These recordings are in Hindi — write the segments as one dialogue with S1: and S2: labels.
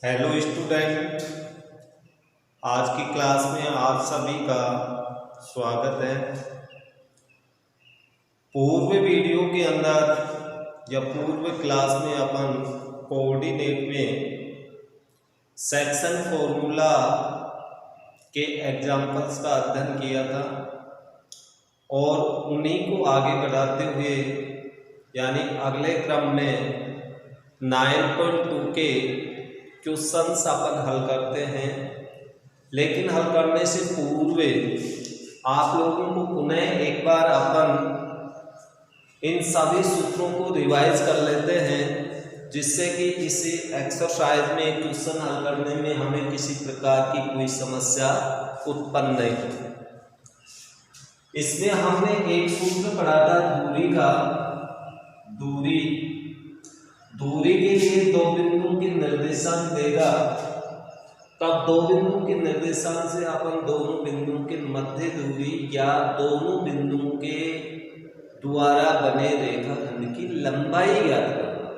S1: हेलो स्टूडेंट, आज की क्लास में आप सभी का स्वागत है। पूर्व वीडियो के अंदर या पूर्व क्लास में अपन कोऑर्डिनेट में सेक्शन फॉर्मूला के एग्जाम्पल्स का अध्ययन किया था और उन्हीं को आगे बढ़ाते हुए यानी अगले क्रम में 9.2 के क्वेश्चंस अपन हल करते हैं। लेकिन हल करने से पूर्व आप लोगों को पुनः एक बार अपन इन सभी सूत्रों को रिवाइज कर लेते हैं, जिससे कि इस एक्सरसाइज में क्वेश्चन हल करने में हमें किसी प्रकार की कोई समस्या उत्पन्न नहीं हो। इसमें हमने एक सूत्र पढ़ा था दूरी का। दूरी के लिए दो बिंदुओं के निर्देशांक देगा, तब दो बिंदुओं के निर्देशांक से अपन दोनों बिंदुओं के मध्य दूरी या दोनों बिंदुओं के द्वारा बने रेखाखंड की लंबाई ज्ञात करना।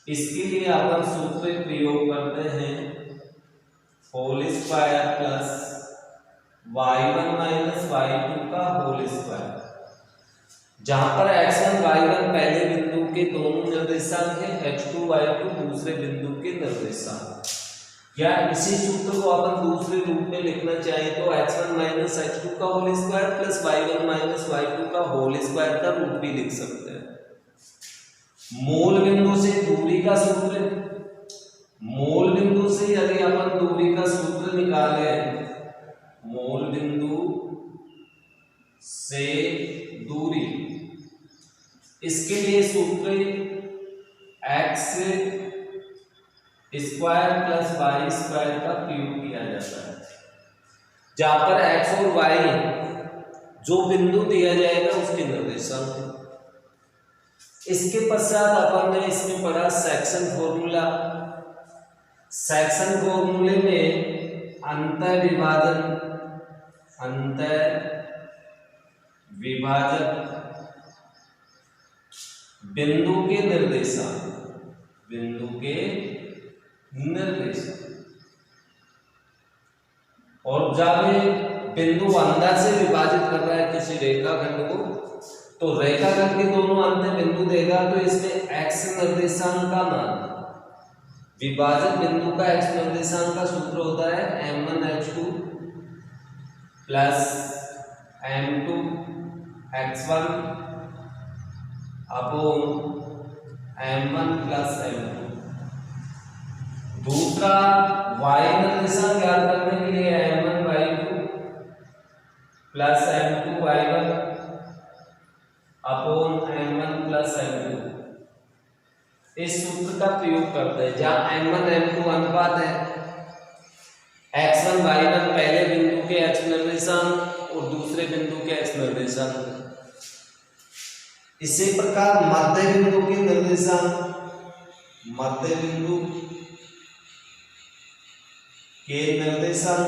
S1: इसके लिए अपन सूत्र प्रयोग करते हैं whole square plus y1 minus y2 का होल स्क्वायर, जहां पर x1 y1 पहले बिंदु के दोनों निर्देशांक है, x2 y2 दूसरे बिंदु के निर्देशांक। या इसी सूत्र को अपन दूसरे रूप में लिखना चाहे तो x1 माइनस x2 का whole square plus y1 minus y2 का होल स्क्वायर का रूप भी लिख सकते हैं। मूल बिंदु से दूरी का सूत्र, मूल बिंदु से यदि अपन दूरी का सूत्र निकाले, मूल बिंदु से दूरी, इसके लिए सूत्र x square plus y square का प्रयोग किया जाता है, जहां पर x और y जो बिंदु दिया जाएगा उसके निर्देशांक। इसके पश्चात अपन ने इसमें पढ़ा सेक्शन फॉर्मूला। सेक्शन फॉर्मूले में अंतर विभाजक बिंदु के निर्देशांक, और जब बिंदु अंदर से विभाजित कर रहा है किसी रेखाखंड को, तो रेखाखंड के दोनों अंत बिंदु देगा, तो इसमें x निर्देशांक का मान, विभाजक बिंदु का x निर्देशांक का सूत्र होता है m1h2 plus m2x1 upon m1 plus m2। दूसरा y निर्देशांक ज्ञात करने के लिए m1 y2 plus m2 y1 upon m1 plus m2, इस सूत्र का प्रयोग करते हैं, जहां m1 m2 अनुपात है, x1 y1 पहले बिंदु के x निर्देशांक और दूसरे बिंदु के x निर्देशांक। इसी प्रकार मध्य बिंदु के निर्देशांक, मध्य बिंदु के निर्देशांक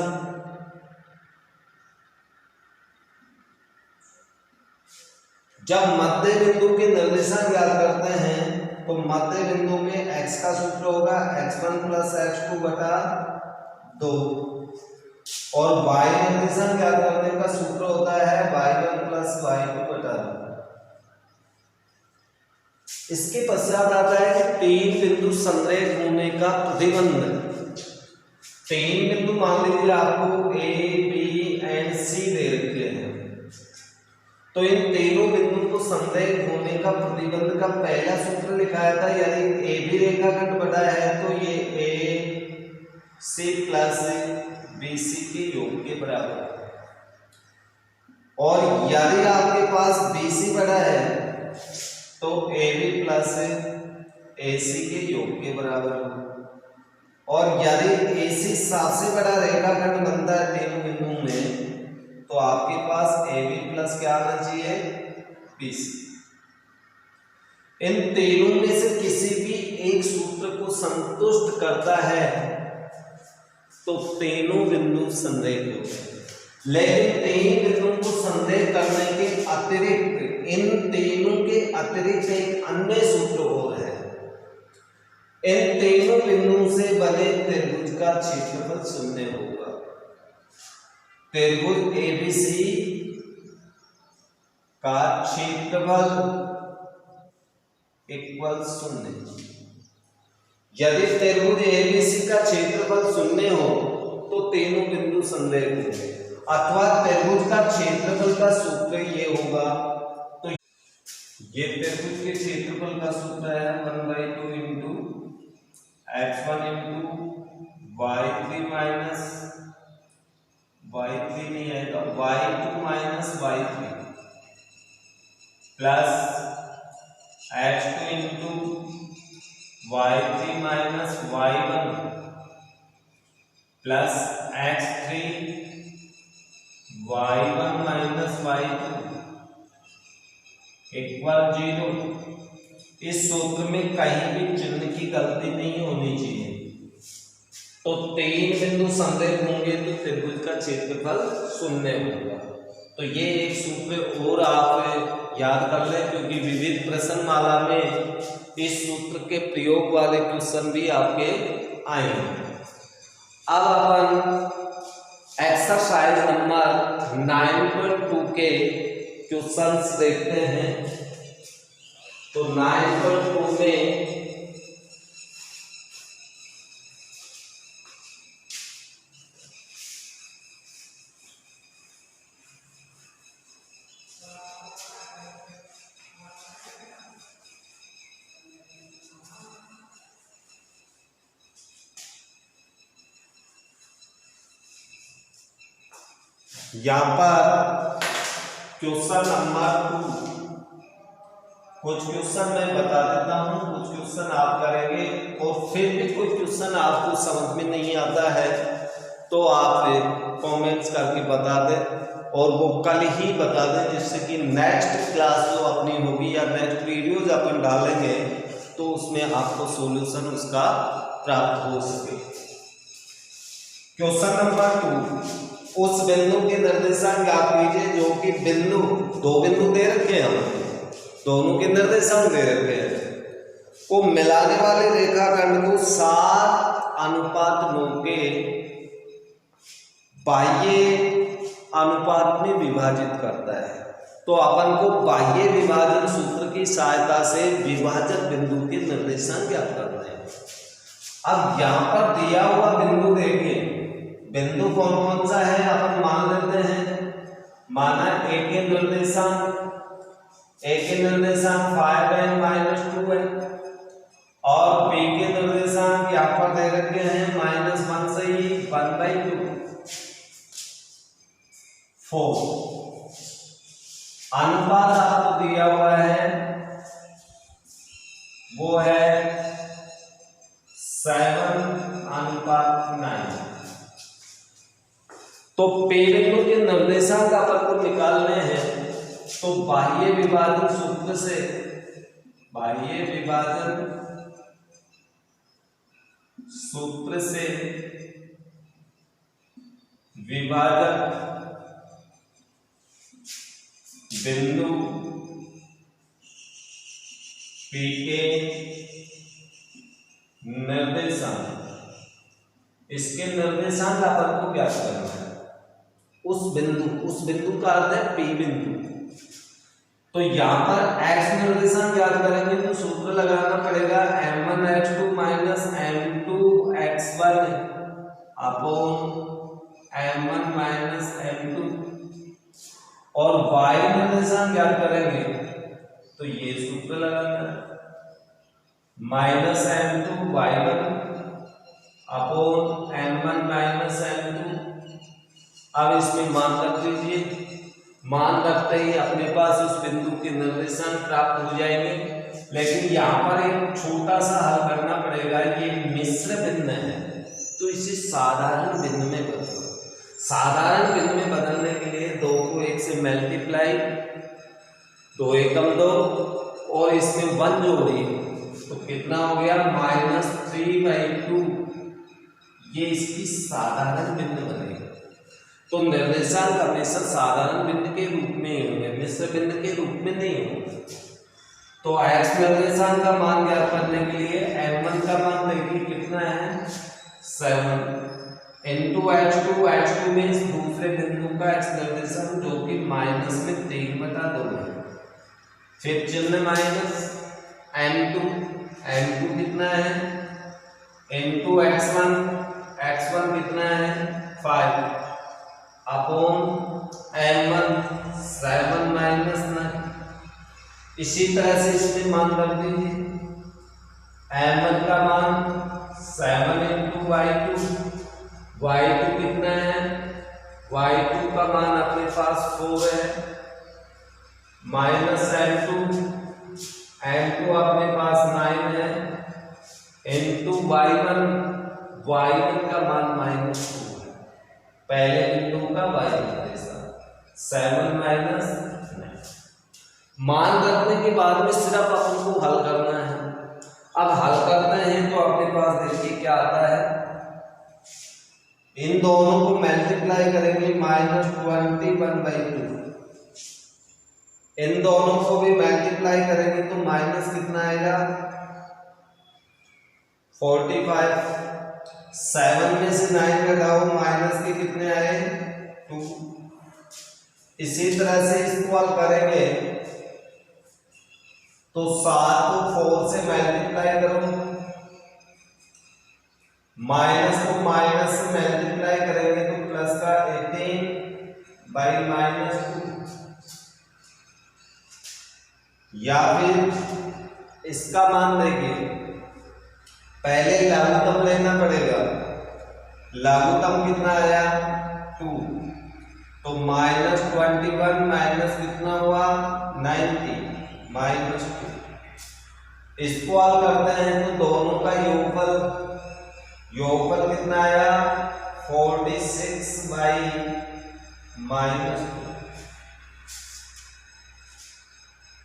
S1: जब मध्य बिंदु के निर्देशांक ज्ञात करते हैं तो मध्य बिंदु में x का सूत्र होगा x1 प्लस x2 बटा 2, और y निर्देशांक ज्ञात करने का सूत्र होता है y1 प्लस y2 बटा 2। इसके पश्चात आता है कि तीन बिंदु संरेख होने का प्रतिबंध। तीन बिंदु मान लीजिए आपको A, B एंड C दे रखे हैं, तो इन तीनों बिंदुओं को संरेख होने का प्रतिबंध का पहला सूत्र लिखाया था। यदि ए बी रेखाखंड बना है तो ये AC प्लस BC के योग के बराबर है, और यदि आपके पास BC बड़ा है तो AB प्लस AC के योग के बराबर होगा, और यदि AC सबसे बड़ा रेखाखंड बनता है तीनों बिंदुओं में, तो आपके पास AB प्लस क्या आना चाहिए, BC। इन तीनों में से किसी भी एक सूत्र को संतुष्ट करता है तो तीनों बिंदु संरेख होते हैं। लेकिन तीन बिंदुओं को संरेख करने के अतिरिक्त इन तीनों के अतिरिक्त एक अन्य सूत्र और है। इन तीनों बिंदुओं से बने त्रिभुज का क्षेत्रफल शून्य होगा। त्रिभुज एबीसी का क्षेत्रफल इक्वल शून्य। यदि त्रिभुज एबीसी का क्षेत्रफल शून्य हो तो तीनों बिंदु संरेख होंगे, अथवा त्रिभुज का क्षेत्रफल का सूत्र ये होगा। तो ये त्रिभुज के क्षेत्रफल का सूत्र है 1/2 into x1 into y3 minus y3 नहीं आएगा y2 minus y3 plus x2 into y3 minus y1 plus x3 y1 minus y2 equal 0। इस सूत्र में कहीं भी चिन्ह की गलती नहीं होनी चाहिए। तो तीन बिंदु संरेख होंगे तो त्रिभुज का क्षेत्रफल शून्य होगा। तो ये एक सूत्र और आप याद कर लें, क्योंकि विविध प्रश्नमाला में इस सूत्र के प्रयोग वाले क्वेश्चन भी आपके आएंगे। अब अपन एक्सरसाइज नंबर 9.2 के क्वेश्चंस देखते हैं। तो 9.2 में यहाँ पर क्वेश्चन नंबर 2, कुछ क्वेश्चन मैं बता देता हूँ, कुछ क्वेश्चन आप करेंगे, और फिर भी कोई क्वेश्चन आपको समझ में नहीं आता है तो आप कमेंट्स करके बता दें, और वो कल ही बता दें, जिससे कि नेक्स्ट क्लास जो अपनी होगी या नेक्स्ट वीडियोज अपन डालेंगे तो उसमें आपको सॉल्यूशन उसका प्राप्त हो सके। क्वेश्चन नंबर 2, उस बिंदु के निर्देशांक ज्ञात कीजिए जो कि बिंदु, दो बिंदु दे रखे हैं हमें, दोनों के निर्देशांक दे रखे हैं, को मिलाने वाले रेखाखंड को 7:9 के बाह्य अनुपात में विभाजित करता है। तो अपन को बाह्य विभाजन सूत्र की सहायता से विभाजक बिंदु के निर्देशांक ज्ञात करना है। अब यहाँ पर दिया हुआ बिंदु देखिए, बिंदु कौन कौन सा है अपन मान लेते हैं। माना ए के निर्देशांक 5n-2 है, और बी के निर्देशांक यहाँ पर दे रखे हैं -1 से ही 1/2 4। अनुपात आपको दिया हुआ है वो है 7:9। तो पी बिंदु के निर्देशांक अपन को निकालने हैं, तो बाह्य विभाजन सूत्र से, विभाजक बिंदु पी के निर्देशांक, इसके निर्देशांक अपन को ज्ञात करना है। उस बिंदु का अर्थ है पी बिंदु। तो यहां पर x निर्देशांक ज्ञात करेंगे तो सूत्र लगाना पड़ेगा m1x2 minus m2x1 upon m1 minus m2, और y निर्देशांक ज्ञात करेंगे तो ये सूत्र लगाना है -m2y1 upon m1 minus m2। अब इसमें मान रख दीजिए, मान रखते ही अपने पास उस बिंदु के निर्देशांक प्राप्त हो जाएंगे। लेकिन यहाँ पर एक छोटा सा हल करना पड़ेगा। ये मिश्र बिंदु है तो इसे साधारण बिंदु में बदलो। साधारण बिंदु में बदलने के लिए 2 को 1 से मल्टीप्लाई, 2 एकम 2, और इसमें 1 जोड़िए तो कितना हो गया -3/2। ये इसकी साधारण बिंदु बनेगा। तो निर्देशांक हमेशा साधारण बिंदु के रूप में ही होंगे, मिश्र बिंदु के रूप में नहीं होंगे। तो x निर्देशांक का मान ज्ञात करने के लिए m1 का मान 7 इंटू H2 मीन्स दूसरे बिंदु का x निर्देशांक जो कि माइनस में 3/2 है। फिर चिन्ह माइनस m2 कितना है इंटू x1 कितना है 5 अपॉन m1 7 माइनस 9। इसी तरह से इसमें मान रख दीजिए m1 का मान 7 इंटू y2 कितना है y2 का मान अपने पास 4 है माइनस m2 अपने पास 9 है इंटू y1 का मान -2 है। पहले बिंदु का y निर्देशांक 7 माइनस 9 मान रखने के बाद में सिर्फ अपन को हल करना है। अब हल करते हैं तो अपने पास देखिए क्या आता है, इन दोनों को मल्टीप्लाई करेंगे -21/2, इन दोनों को भी मल्टीप्लाई करेंगे तो माइनस कितना आएगा 45। 7 में से 9 घटाओ माइनस के कितने आए 2। इसी तरह से इसको हल करेंगे तो 7 को 4 से मल्टीप्लाई करो, माइनस को माइनस से मल्टीप्लाई करेंगे तो प्लस का 18/-2, या फिर इसका मान देखिए पहले लघुत्तम लेना पड़ेगा। लघुत्तम कितना आया 2, तो -21 माइनस कितना हुआ 90 -2। इसको हल करते हैं तो दोनों का योगफल कितना आया 46/-2।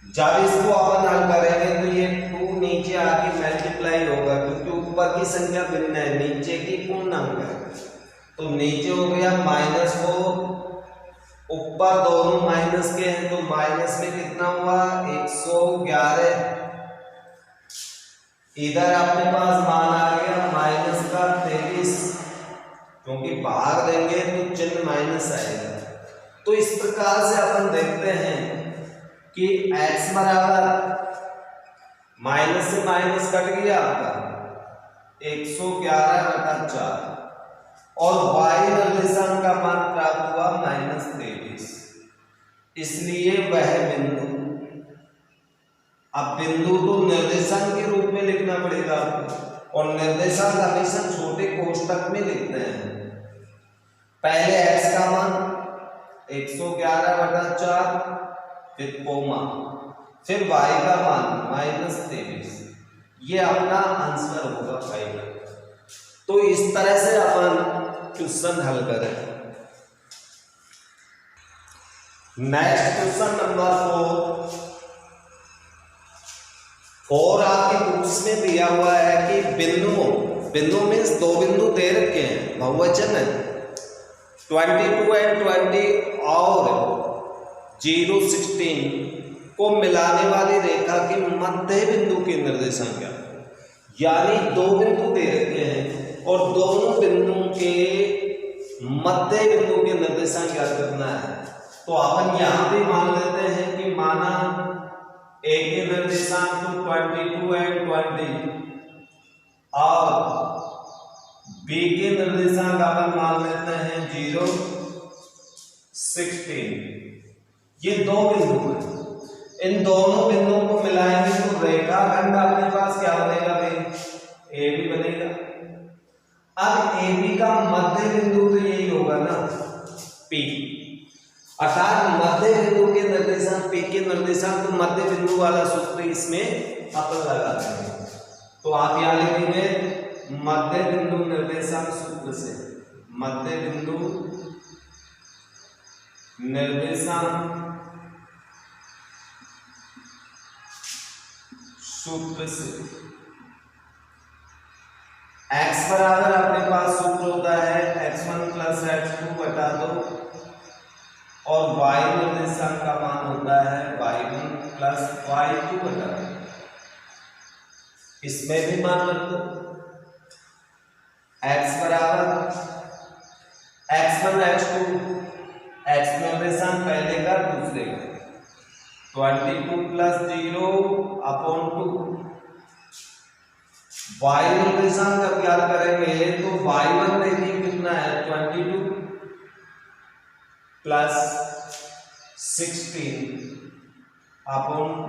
S1: जब इसको अपन हल करेंगे तो ये 2 नीचे आके मल्टीप्लाई होगा क्योंकि ऊपर की संख्या भिन्न है नीचे की पूर्णांक है, तो नीचे हो गया -4, ऊपर दोनों माइनस के हैं तो माइनस में कितना हुआ 111। इधर अपने पास मान आ गया माइनस का 23, क्योंकि बाहर देंगे तो चिन्ह माइनस आएगा। तो इस प्रकार से अपन देखते हैं कि x बराबर माइनस से माइनस कट गया आपका 111/4 और y निर्देशांक का मान प्राप्त हुआ -23। इसलिए वह बिंदु, अब बिंदु तो निर्देशांक के रूप में लिखना पड़ेगा आपको, और निर्देशांक हमेशा छोटे कोष्ठक में लिखते हैं। पहले x का मान 111/4, फिर कोमा, फिर y का मान -23। ये अपना आंसर होगा फाइनल। तो इस तरह से अपन क्वेश्चन हल करें। नेक्स्ट क्वेश्चन नंबर 4 आपकी बुक्स में दिया हुआ है कि बिंदु मीन्स 2 बिंदु दे रखे हैं, बहुवचन है 22 और 20 और 0 16 को मिलाने वाली रेखा के मध्य बिंदु के निर्देशांक क्या, यानी 2 बिंदु दे रखे हैं और दोनों बिंदुओं के मध्य बिंदु के निर्देशांक क्या करना है। तो अपन यहां भी मान लेते हैं कि माना ए के निर्देशांक तो 22 और 20 और बी के निर्देशांक अपन मान लेते हैं 0 16। ये 2 बिंदु हैं, इन दोनों बिंदुओं को मिलाएंगे तो रेखाखंड अपने पास क्या बनेगा भाई ए बी बनेगा। अब ए बी का मध्य बिंदु तो यही होगा ना पी, अर्थात मध्य बिंदु के निर्देशांक पी के निर्देशांक तो मध्य बिंदु वाला सूत्र इसमें अपन लगाते हैं। तो आप यहां लिखेंगे मध्य बिंदु निर्देशांक सूत्र से, मध्य बिंदु निर्देशांक सूत्र से x बराबर अपने पास सूत्र होता है x1 + x2 बटा 2 और y निर्देशांक का मान होता है y1 + y2 बटा 2। इसमें भी मान रख दो x बराबर x1 x2 x निर्देशांक पहले का दूसरे का 22 प्लस 0/2 y निर्देशांक जब याद करेंगे तो y1 देखिए कितना है 22 प्लस 16/2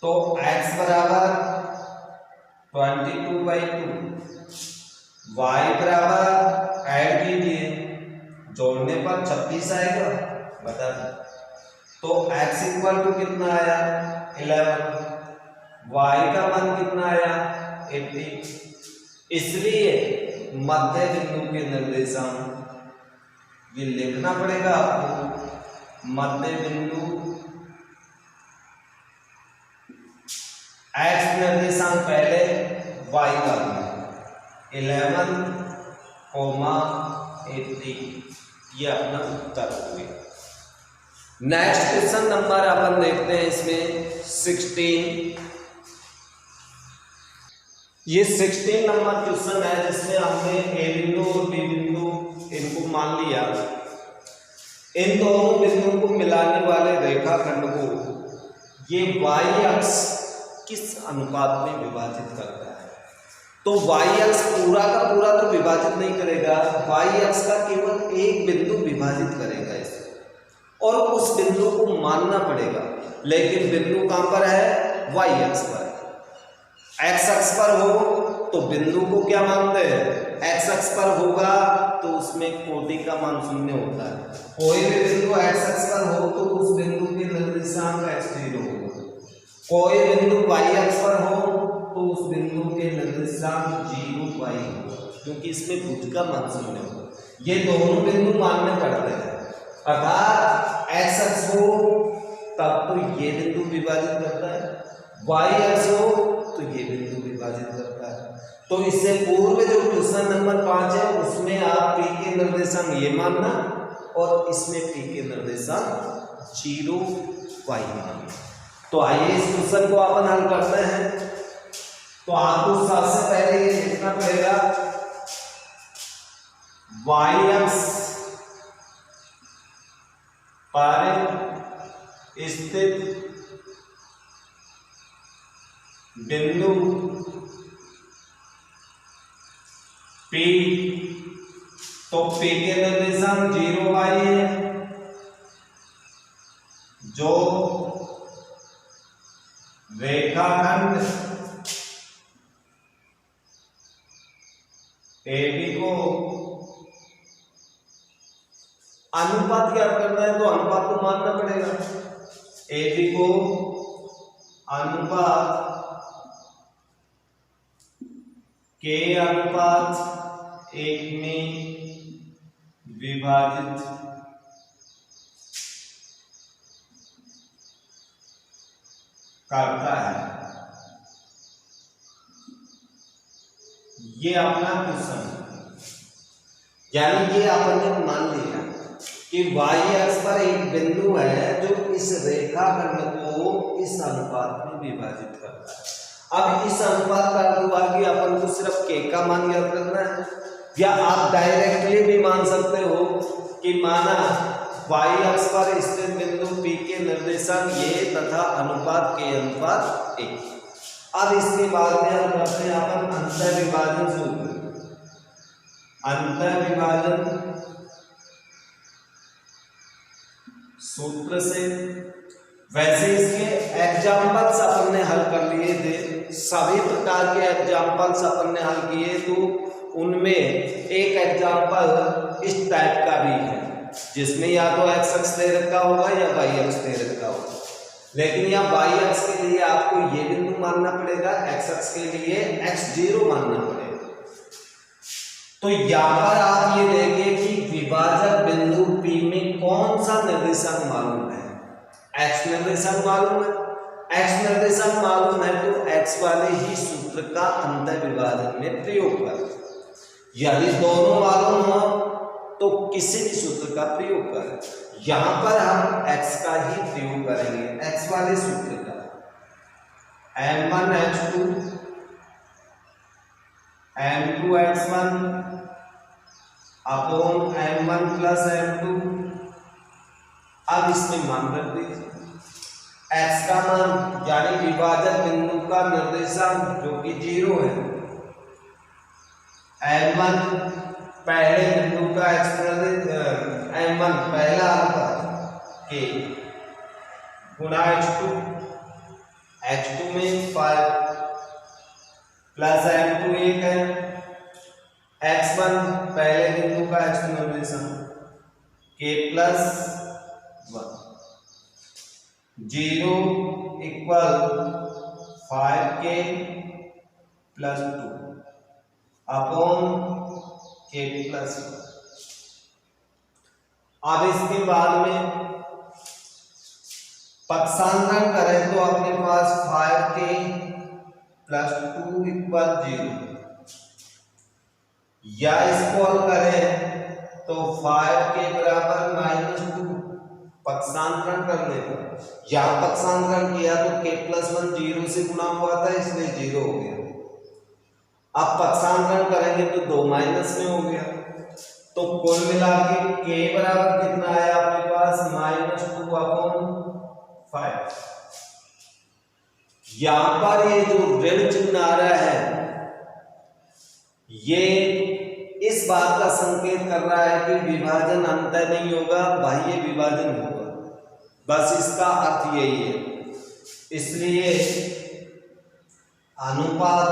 S1: तो x बराबर 22/2 y बराबर ऐड कीजिए जोड़ने पर 26 आएगा बता तो x इक्वल टू कितना आया 11 y का मान कितना आया 80 इसलिए मध्य बिंदु के निर्देशांक ये लिखना पड़ेगा आपको मध्य बिंदु x निर्देशांक पहले y का 11, 80 ये अपना उत्तर हो गया। नेक्स्ट क्वेश्चन नंबर अपन देखते हैं इसमें 16। ये 16 नंबर क्वेश्चन है जिसमें हमने ए बिंदु और बी बिंदु इनको मान लिया। इन दोनों बिंदुओं को मिलाने वाले रेखाखंड को ये y अक्ष किस अनुपात में विभाजित करता है तो y अक्ष पूरा का पूरा तो विभाजित नहीं करेगा, y अक्ष का केवल एक बिंदु विभाजित करेगा इसे और उस बिंदु को मानना पड़ेगा। लेकिन बिंदु कहां पर है y अक्ष पर। x अक्ष पर हो तो बिंदु को क्या मानते हैं x अक्ष पर होगा तो उसमें कोटि का मान 0 होता है। कोई भी बिंदु x अक्ष पर हो तो उस बिंदु के निर्देशांक x0 होगा। कोई बिंदु y अक्ष पर हो तो उस बिंदु के निर्देशांक 0y होगा क्योंकि इसमें भुज का मान 0 होगा। ये दोनों बिंदु मानने पड़ते हैं अर्थात x अक्ष हो तब तो ये बिंदु विभाजित करता है, y अक्ष हो तो ये बिंदु विभाजित करता है। तो इससे पूर्व जो क्वेश्चन नंबर 5 है उसमें आप p के निर्देशांक ये मानना और इसमें p के निर्देशांक 0y मानना। तो आइए इस क्वेश्चन को अपन हल करते हैं। तो आपको सबसे पहले ये लिखना पड़ेगा y अक्ष पर स्थित बिंदु P तो P के निर्देशांक 0y है जो रेखाखंड AB को अनुपात याद करना है तो अनुपात को मानना पड़ेगा। AB को अनुपात के अनुपात 1 में विभाजित करता है। ये अपना क्वेश्चन यानी ये अपन ने मान लिया कि y अक्ष पर एक बिंदु है जो इस रेखाखंड को इस अनुपात में विभाजित करता है। अब इस अनुपात का अर्थ हुआ कि अपन को सिर्फ k का मान याद करना है या आप डायरेक्टली भी मान सकते हो कि माना y अक्ष पर स्थित बिंदु P के निर्देशांक ये तथा अनुपात के अनुपात 1। अब इसके बाद में हम करते हैं अपन अंतर विभाजन सूत्र। अंतर विभाजन सूत्र से वैसे इसके एग्जाम्पल्स अपन ने हल कर लिए थे, सभी प्रकार के एग्जाम्पल्स अपन ने हल किए तो उनमें एक एग्जाम्पल इस टाइप का भी है जिसमें या तो x अक्ष दे रखा होगा या y अक्ष दे रखा होगा। लेकिन यहाँ y अक्ष के लिए आपको ये बिंदु मानना पड़ेगा, x अक्ष के लिए x0 मानना पड़ेगा। तो यहाँ पर आप ये देखें कि विभाजक बिंदु P में कौन सा निर्देशांक मालूम है, x निर्देशांक मालूम है। x निर्देशांक मालूम है तो x वाले ही सूत्र का अंतर विभाजन में प्रयोग करें। यदि दोनों मालूम हो तो किसी भी सूत्र का प्रयोग करें। यहां पर हम x का ही प्रयोग करेंगे, x वाले सूत्र का। m1 h2 m2x1 upon m1 plus m2। अब इसमें मान रख दीजिए x का मान यानी विभाजक बिंदु का निर्देशांक जो कि 0 है, m1 पहले बिंदु का m1 पहला अनुपात k गुणा h2 में 5 प्लस m2 1 है, x1 पहले बिंदु का h2 निर्देशांक k plus 1 0 equal 5k plus 2 upon k plus 1। अब इसके बाद में पक्षांतरण करें तो अपने पास 5k प्लस 2 इक्वल 0, या इसको हल करें तो 5k बराबर -2 पक्षांतरण करने पर, यहां पक्षांतरण किया तो k प्लस 1 0 से गुणा हुआ था इसलिए 0 हो गया। अब पक्षांतरण करेंगे तो 2 माइनस में हो गया, तो कुल मिला के k बराबर कितना आया आपके पास -2 अपॉन 5। यहां पर ये जो ऋण चिन्ह आ रहा है ये इस बात का संकेत कर रहा है कि विभाजन अंतः नहीं होगा, बाह्य विभाजन होगा, बस इसका अर्थ यही है। इसलिए अनुपात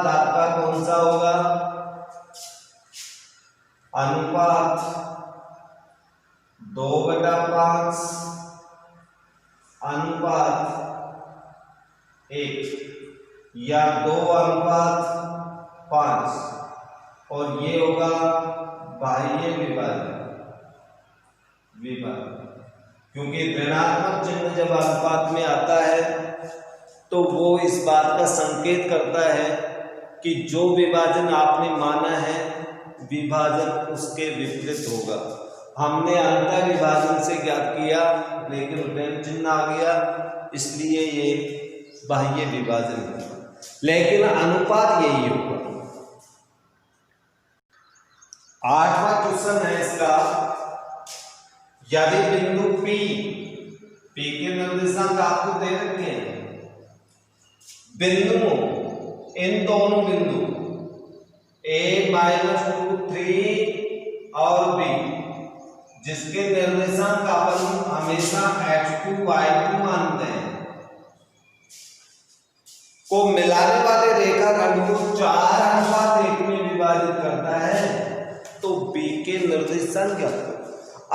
S1: आपका कौन सा होगा, अनुपात 2/5 अनुपात 1 या 2/5 और ये होगा बाह्य विभाजन, क्योंकि ऋणात्मक चिन्ह जब अनुपात में आता है तो वो इस बात का संकेत करता है कि जो विभाजन आपने माना है विभाजन उसके विपरीत होगा। हमने अंतर विभाजन से ज्ञात किया लेकिन ऋण चिन्ह आ गया इसलिए ये बाह्य विभाजन होगा, लेकिन अनुपात यही होगा। 8वां क्वेश्चन है इसका, यदि बिंदु P के निर्देशांक आपको दे रखे हैं, बिंदुओं इन दोनों बिंदु a-2 3 और B जिसके निर्देशांक अपन हमेशा x2 y2 मानते हैं को मिलाने वाले रेखाखंड को 4:1 में विभाजित करता है तो B के निर्देशांक ज्ञात करो।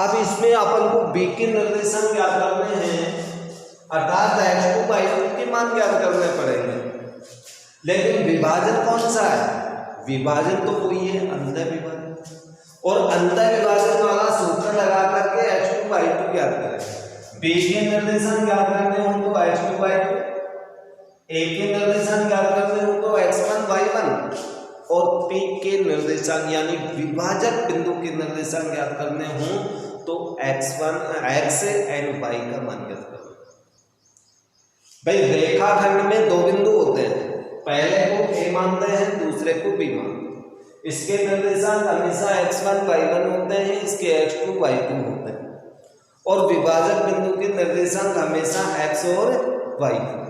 S1: अब इसमें अपन को B के निर्देशांक ज्ञात करने हैं अर्थात x2 y2 के मान ज्ञात करने पड़ेंगे, लेकिन विभाजन कौन सा है, विभाजन तो कोई है अंतर विभाजन, और अंतर विभाजन वाला सूत्र लगा करके x2 y2 ज्ञात करें। B के निर्देशांक ज्ञात करने हो तो x2 y2, A के निर्देशांक ज्ञात करने हो तो x1 y1, और P के निर्देशांक यानी विभाजक बिंदु के निर्देशांक ज्ञात करने हो तो x1 x and y का मान ज्ञात करो। भाई रेखाखंड में दो बिंदु होते हैं, पहले को A मानते हैं दूसरे को B मानते हैं, इसके निर्देशांक हमेशा x1 y1 होते हैं, इसके x2 y2 होते हैं, और विभाजक बिंदु के निर्देशांक हमेशा x और y होते हैं।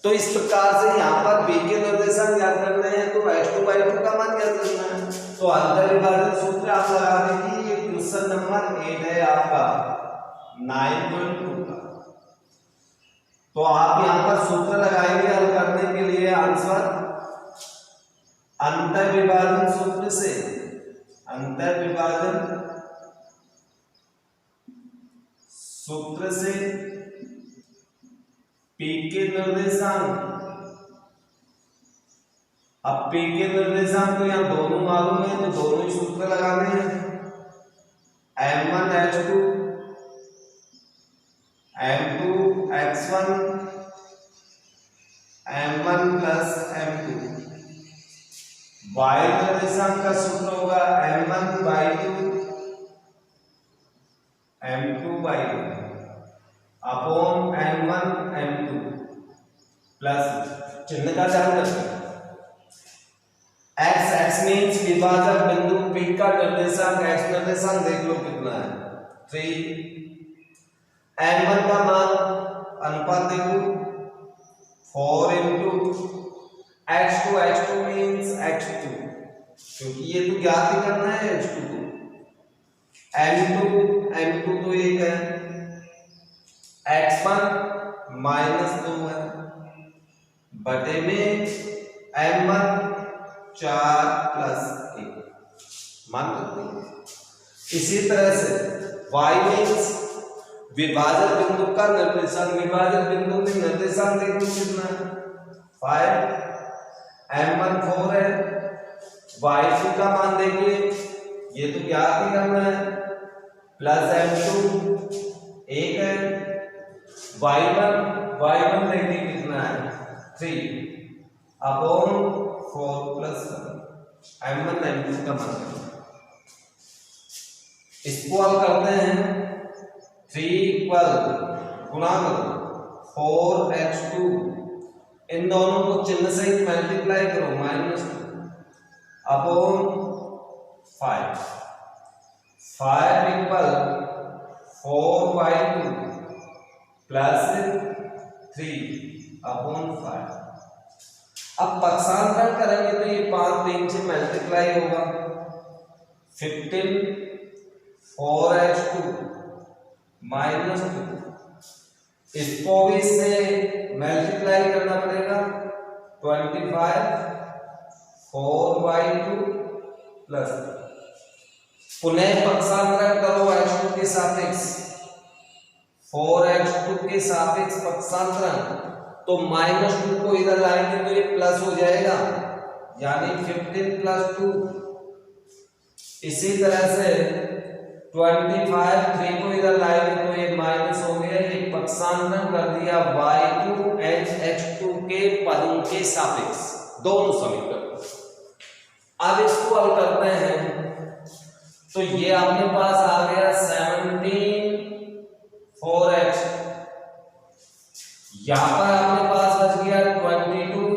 S1: तो इस प्रकार से यहाँ पर B के निर्देशांक ज्ञात करने हैं तो x2 y2 का मान ज्ञात करना है। तो अंतर विभाजन सूत्र आप लगा देंगे, ये क्वेश्चन नंबर 8 है आपका 9.2 का। तो आप यहाँ पर सूत्र लगाएंगे हल करने के लिए आंसर अंतर विभाजन सूत्र से, अंतर विभाजन सूत्र से P के निर्देशांक, अब P के निर्देशांक तो यहाँ दोनों मालूम है तो दोनों ही सूत्र लगाने हैं, m1 h2 m2 x1 m1 plus m2, y निर्देशांक का सूत्र होगा m1 y2 m2 y2 upon m1 m2, plus चिन्ह का ध्यान रखें। x मीन्स विभाजक बिंदु P का निर्देशांक x निर्देशांक देख लो कितना है 3। m1 का मान अनुपात देखो 4 into x2 मीन्स x2 क्योंकि ये तो ज्ञात ही करना है x2 को। m2 तो 1 है, x1 -2 है बटे में m1 4 + 1 मान सकते हैं। इसी तरह से y मीन्स विभाजक बिंदु का निर्देशांक, विभाजक बिंदु में निर्देशांक देखो कितना है 5, m1 4 है, y2 का मान देखिए ये तो ज्ञात ही करना है प्लस m2 1 है, y1 देखिए कितना है 3 अपॉन 4 + 1 m1 m2 का मान इसको हल करते हैं 3 गुणा 4x2 इन दोनों को चिन्ह सहित मल्टीप्लाई करो -2 अपॉन 5 4y2 प्लस 3 अपॉन 5। अब पक्षांतरण करेंगे तो ये 5 3 से मल्टीप्लाई होगा 15 4x2 -2 इसको भी से मल्टीप्लाई करना पड़ेगा 25 4y2 प्लस पुनः पक्षांतरण करो x2 के सापेक्ष 4x2 के सापेक्ष पक्षांतरण तो -2 को इधर लाएंगे तो ये प्लस हो जाएगा यानी 15 + 2। इसी तरह से 25 3 को इधर लाएंगे तो ये माइनस हो गया, ये पक्षांतरण कर दिया y2 x2 के पदों के सापेक्ष दोनों समीकरण। अब इसको हल करते हैं तो ये आपके पास आ गया 17 4x, यहां पर आपके पास बच गया 22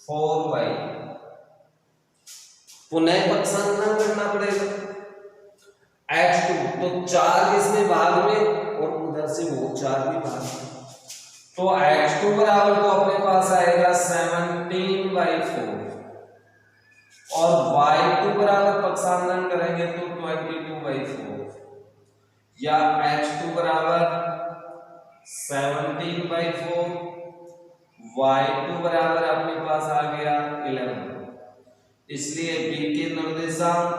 S1: 4y। पुनः पक्षांतरण करना पड़ेगा x2 तो 4 इसमें भाग में और उधर से वो 4 भी भाग में तो x2 बराबर तो अपने पास आएगा 17/4 और y2 बराबर पक्षांतरण करेंगे तो 22/4 या x2 बराबर 17/4 y2 बराबर अपने पास आ गया 11। इसलिए b के निर्देशांक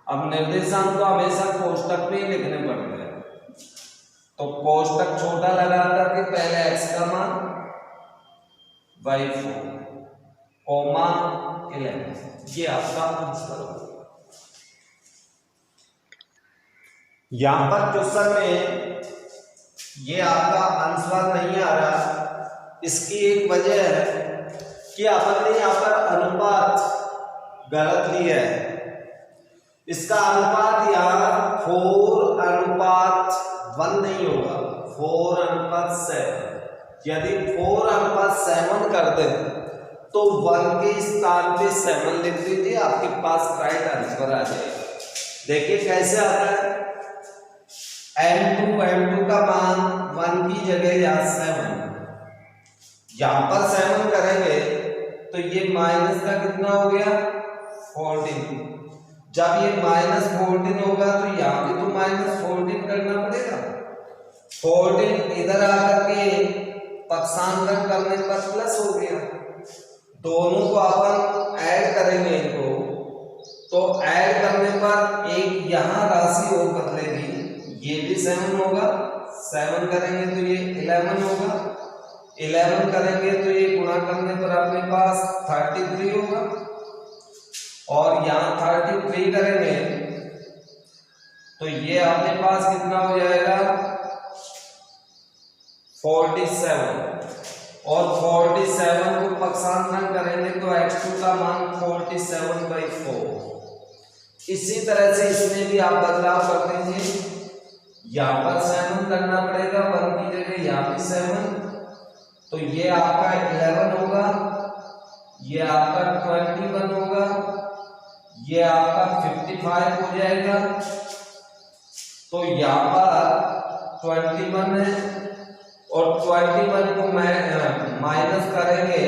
S1: अब निर्देशांक तो हमेशा कोष्टक में ही लिखने पड़ते हैं तो कोष्टक छोटा लगा करके पहले x का मान y4 कोमा 11 ये आपका आंसर होगा। यहां पर क्वेश्चन में ये आपका आंसर नहीं आ रहा, इसकी एक वजह है कि अपन ने यहाँ पर अनुपात गलत लिया है। इसका अनुपात यहाँ 4:1 नहीं होगा 4:7। यदि 4:7 कर दे तो 1 के स्थान पे 7 लिख दीजिए, आपके पास राइट आंसर आ जाएगा। देखिए कैसे आता है, m2 का मान 1 की जगह यहाँ 7, यहां पर 7 करेंगे तो ये माइनस का कितना हो गया 14। जब ये -14 होगा तो यहाँ भी तो -14 करना पड़ेगा। 14 इधर आकर के पक्षांतरण करने पर प्लस हो गया, दोनों को अपन ऐड करेंगे इनको तो ऐड करने पर एक यहाँ राशि और बदलेगी, ये भी 7 होगा, 7 करेंगे तो ये 11 होगा, 11 करेंगे तो ये गुणा करने पर अपने पास 33 होगा और यहाँ 33 करेंगे तो ये अपने पास कितना हो जाएगा 47 और 47 को पक्षांतरण करेंगे तो x2 का मान 47/4। इसी तरह से इसमें भी आप बदलाव कर दीजिए, यहाँ पर 7 करना पड़ेगा यहाँ भी 7, तो ये आपका 11 होगा, ये आपका 21 होगा, ये आपका 55 हो जाएगा। तो यहाँ पर 21 है और 21 को मैं माइनस करेंगे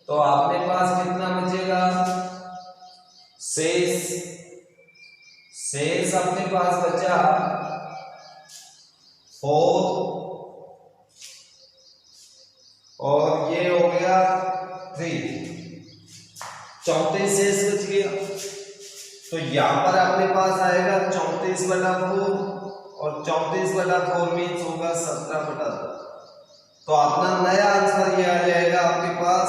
S1: तो आपके पास कितना बचेगा? शेष अपने पास बचा 4 और ये हो गया 3, 34 शेष बच गया। तो यहां पर अपने पास आएगा 34/4 और 34/4 मीन्स होगा 17/2। तो अपना नया आंसर ये आ जाएगा आपके पास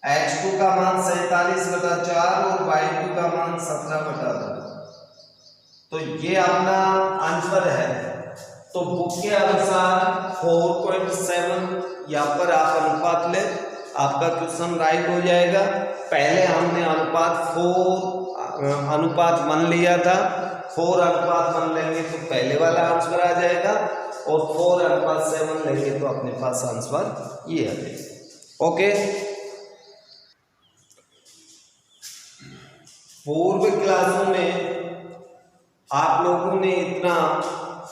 S1: H2 का मान 47/4 और Y2 का मान 17/2। तो ये अपना आंसर है। तो बुक के अनुसार 4.7 यहाँ पर आप अनुपात ले, आपका क्वेश्चन राइट हो जाएगा। पहले हमने अनुपात 1 लिया था, 4:1 लेंगे तो पहले वाला आंसर आ जाएगा और 4:7 लेंगे तो अपने पास आंसर ये आ जाएगा। ओके, पूर्व क्लासों में आप लोगों ने इतना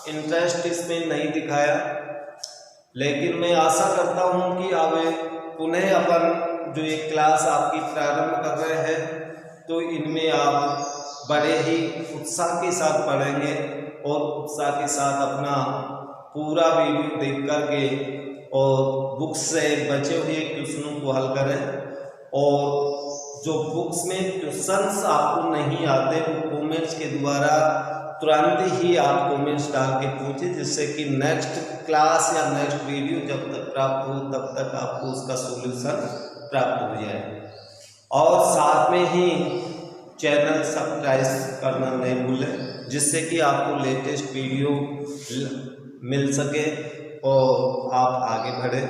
S1: इंटरेस्ट इसमें नहीं दिखाया, लेकिन मैं आशा करता हूं कि अब पुनः अपन जो एक क्लास आपकी प्रारंभ कर रहे हैं तो इनमें आप बड़े ही उत्साह के साथ पढ़ेंगे और उत्साह के साथ अपना पूरा वीडियो देख करके और बुक से बचे हुए क्वेश्चनों को हल करें। और जो बुक्स में क्वेश्चंस आपको नहीं आते वो कमेंट्स के द्वारा तुरंत ही आप कमेंट्स डाल के पूछे, जिससे कि नेक्स्ट क्लास या नेक्स्ट वीडियो जब तक प्राप्त हो तब तक आपको उसका सॉल्यूशन प्राप्त हो जाए। और साथ में ही चैनल सब्सक्राइब करना नहीं भूलें, जिससे कि आपको लेटेस्ट वीडियो मिल सके और आप आगे बढ़ें।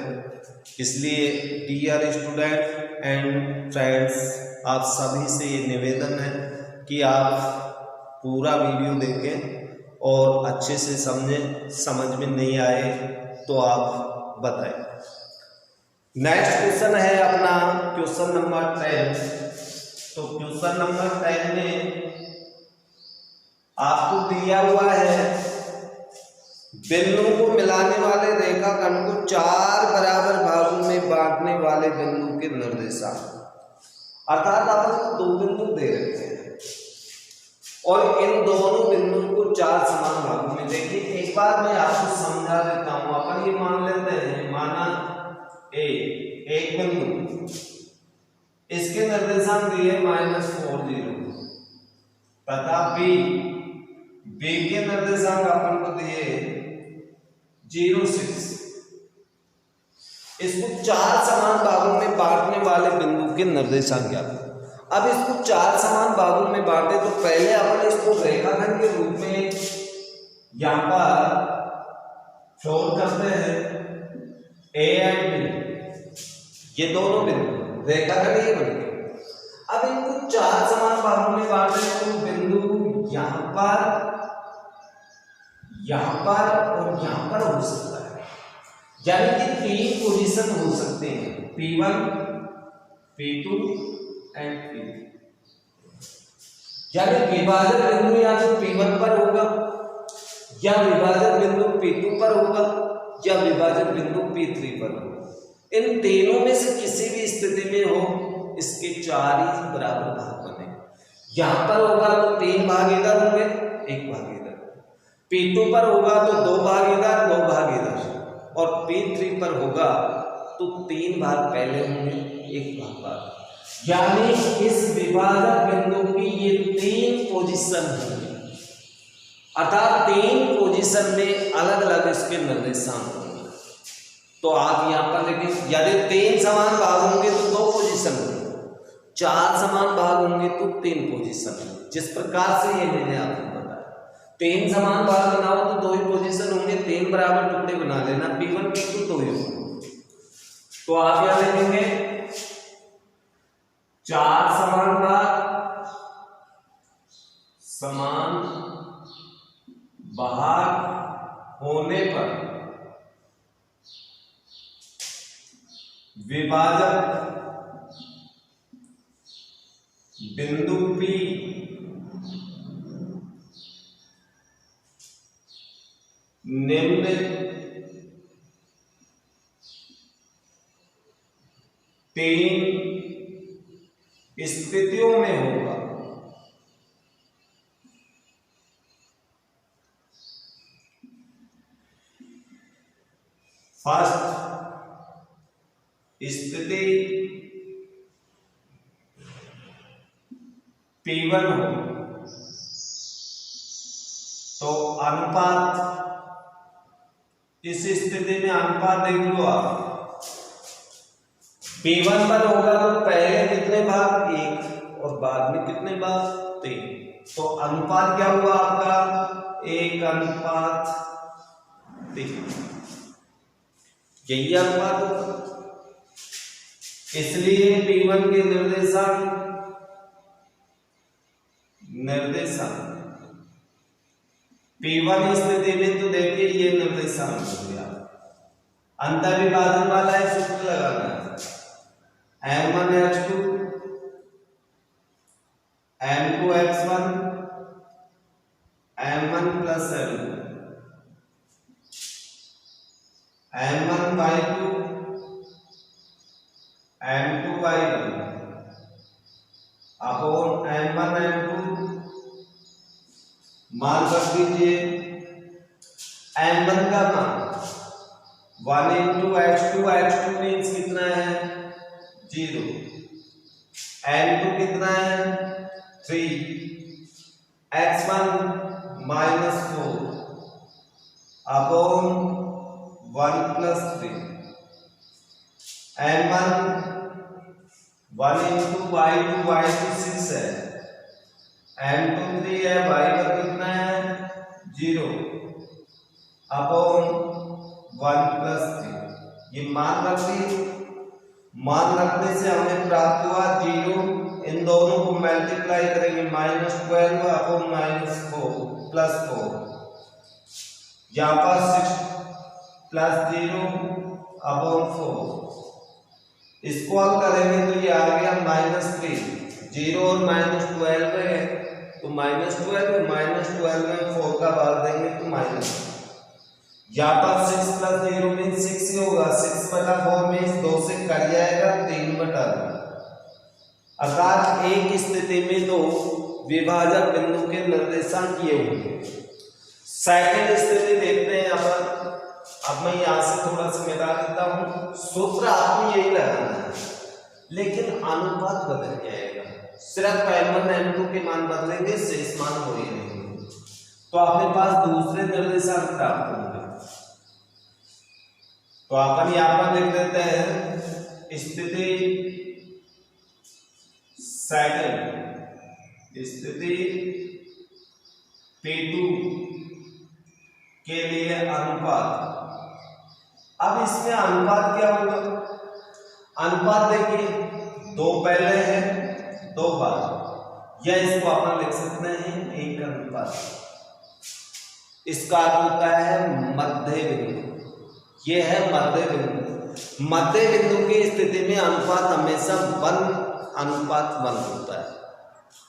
S1: इसलिए डियर स्टूडेंट एंड फ्रेंड्स, आप सभी से ये निवेदन है कि आप पूरा वीडियो देखें और अच्छे से समझें। समझ में नहीं आए तो आप बताएं। नेक्स्ट क्वेश्चन है अपना क्वेश्चन नंबर 10। तो क्वेश्चन नंबर 10 में आपको दिया हुआ है बिंदुओं को मिलाने वाले रेखाखंड को 4 बराबर भागों में बांटने वाले बिंदु के निर्देशांक। अर्थात आपको 2 बिंदु दे रखे हैं और इन दोनों बिंदुओं को 4 समान भागों में। देखिए एक बार मैं आपको समझा देता हूं। अपन ये मान लेते हैं, माना ए एक बिंदु, इसके निर्देशांक दिए -40 तथा बी के निर्देशांक अपन को दिए 0.6। इसको 4 समान भागों में बांटने वाले बिंदु के निर्देशांक क्या है। अब इसको 4 समान भागों में बांटे तो पहले अपन इसको रेखाखंड के रूप में यहां पर फ्लोट करते हैं। ए एंड बी, ये दोनों बिंदु रेखाखंड ये बन गए। अब इनको 4 समान भागों में बांटे तो बिंदु यहां पर और यहां पर हो सकता है, यानी कि 3 पोजीशन हो सकते हैं, P1, P2 एंड P3। यानी विभाजक बिंदु या तो P1 पर होगा या विभाजक बिंदु P2 पर होगा या विभाजक बिंदु P3 पर होगा। इन तीनों में से किसी भी स्थिति में हो, इसके 4 ही बराबर भाग बने। यहां पर होगा तो 3 भाग इधर होंगे, 1 भाग इधर। P2 पर होगा तो 2 भाग इधर, 2 भाग इधर। और P3 पर होगा तो 3 भाग पहले होंगे, 1 भाग बाद। यानी इस विभाजक बिंदु की ये 3 पोजीशन होंगी, अर्थात 3 पोजीशन में अलग अलग इसके निर्देशांक होंगे। तो आप यहां पर देखें, यदि 3 समान भाग होंगे तो 2 पोजीशन होंगे, 4 समान भाग होंगे तो 3 पोजीशन होंगे। जिस प्रकार से ये मैंने आपको बताया, 3 समान भाग बनाओ तो 2 ही पोजीशन होंगे, 3 बराबर टुकड़े बना लेना, P1 P2 2 ही होंगे। तो आप यहां लिखेंगे 4 समान भाग होने पर विभाजक बिंदु P निम्न तीन स्थितियों में होगा। फर्स्ट स्थिति P1 हो तो अनुपात, इस स्थिति में अनुपात देख लो आप, P1 पर होगा तो पहले कितने भाग 1 और बाद में कितने भाग 3, तो अनुपात क्या हुआ आपका 1:3, यही अनुपात होगा। इसलिए P1 के निर्देशांक P1 स्थिति में तो देखिए ये निर्देशांक हो गया, अंतर्विभाजन वाला है, सूत्र लगाना है M1H2 M2X1 M1 + M2 M1Y2 M2Y1 upon M1 M2, मान रख दीजिए M1 का मान 1 × H2, H2 मीन्स कितना है 0, N2 कितना है 3, X1 -4 upon 1 + 3, M1 1 × Y2, Y2 6 है, M2 3 है, Y पर कितना है 0 अपॉन 1 + 3, ये मान रख दी। मान रखने से हमें प्राप्त हुआ 0, इन दोनों को मल्टीप्लाई करेंगे -12 अपॉन -4 + 4, यहाँ पर 6 + 0 अपॉन 4, इसको हल करेंगे तो ये आ गया -3, 0 और -12 है तो -12 में 4 का भाग देंगे तो माइनस, यहाँ पर 6 + 0 मीन्स 6 ही होगा, 6/4 मीन्स 2 से कट जाएगा 3/2। अर्थात एक स्थिति में तो विभाजक बिंदु के निर्देशांक ये होंगे। सेकंड स्थिति देखते हैं यहाँ पर, अब मैं यहाँ से थोड़ा सा मिटा देता हूँ, सूत्र आपको यही लगाना है लेकिन अनुपात बदल जाएगा, सिर्फ M1 M2 के मान बदलेंगे, शेष मान वही रहेंगे, तो अपने पास दूसरे निर्देशांक प्राप्त होंगे। तो अपन यहाँ पर लिख देते हैं स्थिति सेकंड, स्थिति P2 के लिए अनुपात। अब इसमें अनुपात क्या होगा, अनुपात देखिए 2 पहले है 2 बाद, या इसको अपन लिख सकते हैं 1:। इसका अर्थ होता है मध्य बिंदु, ये है मध्य बिंदु। मध्य बिंदु की स्थिति में अनुपात हमेशा 1:1 होता है,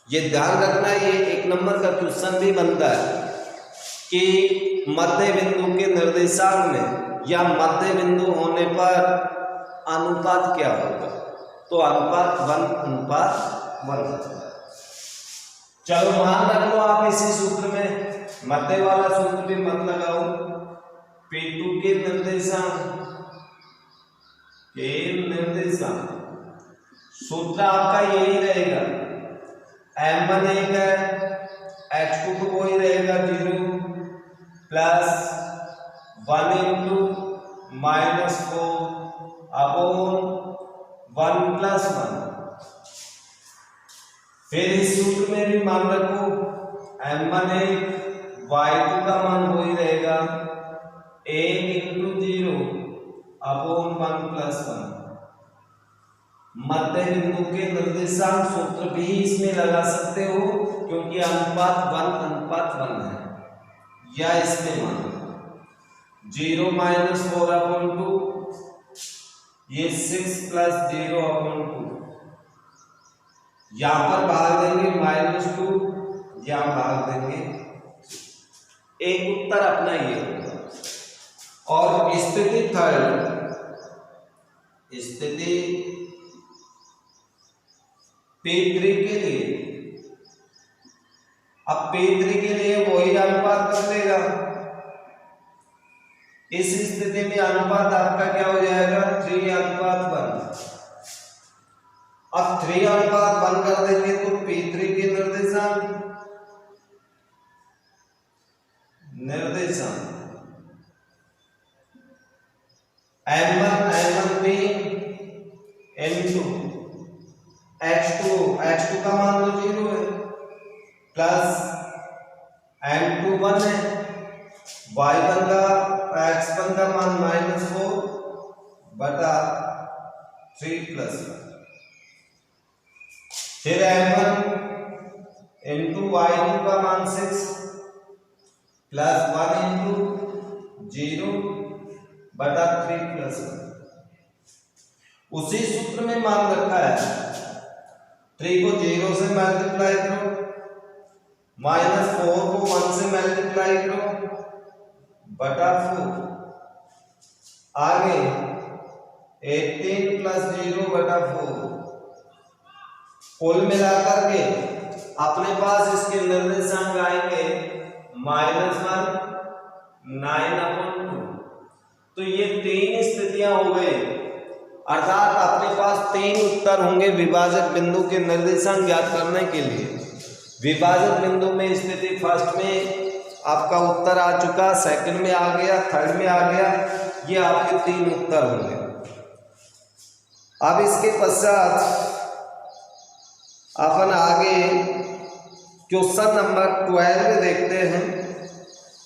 S1: ये ध्यान रखना। ये 1 नंबर का क्वेश्चन भी बनता है कि मध्य बिंदु के निर्देशांक में या मध्य बिंदु होने पर अनुपात क्या होगा, तो अनुपात 1:1 होता है। चलो मान रख लो आप इसी सूत्र में, मध्य वाला सूत्र भी मत लगाओ। P2 के निर्देशांक सूत्र आपका यही रहेगा, M1 1 है, H2 तो वही रहेगा 0 प्लस 1 × -4 अपॉन 1 + 1। फिर इस सूत्र में भी मान रखो M1 1, Y2 का मान वही रहेगा 1 × 0 अपॉन 1 + 1। मध्य बिंदु के निर्देशांक सूत्र भी इसमें लगा सकते हो क्योंकि अनुपात 1:1 है, या इसमें मान 0 माइनस 4/2, ये 6 प्लस 0/2, यहां पर भाग देंगे -2, यहां भाग देंगे, एक उत्तर अपना ये होगा। और स्थिति थर्ड, स्थिति P3 के लिए, अब P3 के लिए वही अनुपात कर देगा। इस स्थिति में अनुपात आपका क्या हो जाएगा, 3:1। अब 3:1 कर देंगे तो P3 के निर्देशांक M1 भी N2 X2 का मान तो 0 है, प्लस M2 1 है, Y1 का X1 का मान -4/3 प्लस 1, फिर M1 इंटू Y2 का मान 6 प्लस 1 इंटू 0/3 प्लस 1। उसी सूत्र में मान रखा है, 3 को 0 से मल्टीप्लाई करो, -4 को 1 से मल्टीप्लाई करो /4, आगे 18 प्लस 0/4, कुल मिलाकर के अपने पास इसके निर्देशांक आएंगे -1 9/2। तो ये 3 स्थितियां हो गई, अर्थात अपने पास 3 उत्तर होंगे विभाजक बिंदु के निर्देशांक ज्ञात करने के लिए। विभाजक बिंदु में स्थिति फर्स्ट में आपका उत्तर आ चुका, सेकंड में आ गया, थर्ड में आ गया, ये आपके 3 उत्तर होंगे। अब इसके पश्चात अपन आगे क्वेश्चन नंबर 12 देखते हैं,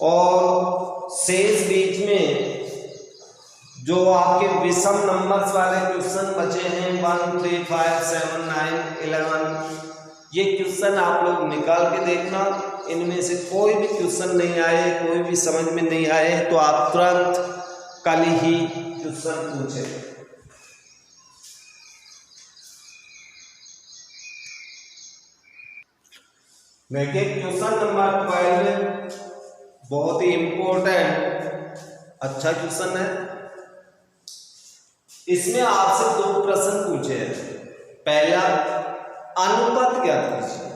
S1: और शेष बीच में जो आपके विषम नंबर्स वाले क्वेश्चन बचे हैं 1 3 5 7 9 11, ये क्वेश्चन आप लोग निकाल के देखना। इनमें से कोई भी क्वेश्चन नहीं आए, कोई भी समझ में नहीं आए तो आप तुरंत कल ही क्वेश्चन पूछे। देखिए क्वेश्चन नंबर 12 बहुत ही इंपॉर्टेंट अच्छा क्वेश्चन है। इसमें आपसे 2 प्रश्न पूछे हैं। पहला, अनुपात ज्ञात कीजिए,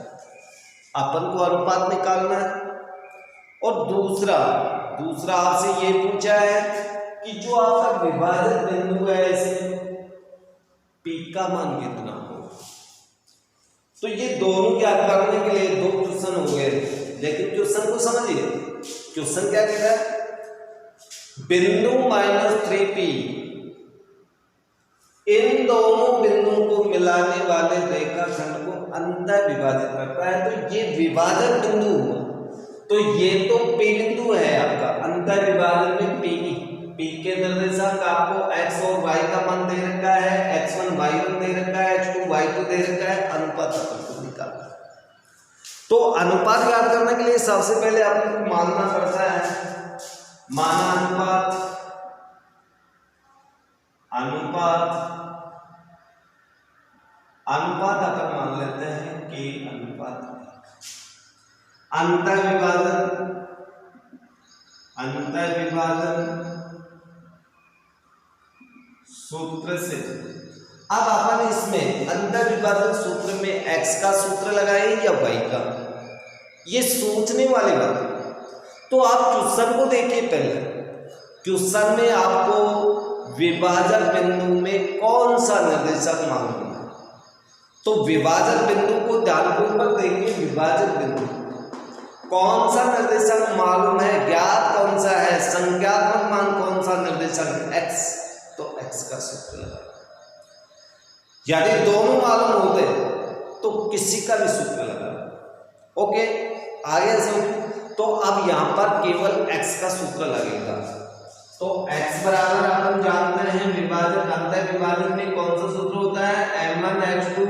S1: अपन को अनुपात निकालना है। और दूसरा आपसे ये पूछा है कि जो आपका विभाजक बिंदु है इसमें P का मान कितना हो। तो ये दोनों ज्ञात करने के लिए 2 क्वेश्चन हो गए, लेकिन क्वेश्चन को समझिए। क्वेश्चन क्या कह रहा है, बिंदु -3P इन दोनों बिंदुओं को मिलाने वाले रेखाखंड को अंतर विभाजित करता है। तो ये विभाजक बिंदु हुआ, तो ये तो P बिंदु है आपका, अंतर विभाजन में P के निर्देशांक आपको x और y का मान दे रखा है, x1 y1 दे रखा है, x2 y2 दे रखा है, अनुपात आपको निकालना है। तो अनुपात ज्ञात करने के लिए सबसे पहले आपको मानना पड़ता है, माना अनुपात अपन मान लेते हैं कि अनुपात अंतर विभाजन सूत्र से। अब अपन इसमें अंतर विभाजन सूत्र में x का सूत्र लगाएं या y का, ये सोचने वाली बात है। तो आप क्वेश्चन को देखिए, पहले क्वेश्चन में आपको विभाजक बिंदु में कौन सा निर्देशक मालूम है, तो विभाजक बिंदु को ध्यानपूर्वक देखिए। विभाजक बिंदु कौन सा निर्देशक मालूम है, ज्ञात कौन सा है, संख्यात्मक मान कौन सा निर्देशक x, तो x का सूत्र लगा। यदि दोनों मालूम होते तो किसी का भी सूत्र लगा। ओके, आगे समझो। तो अब यहां पर केवल x का सूत्र लगेगा। तो x बराबर अपन जानते हैं विभाजक अंतर विभाजन में कौन सा सूत्र होता है, m1x2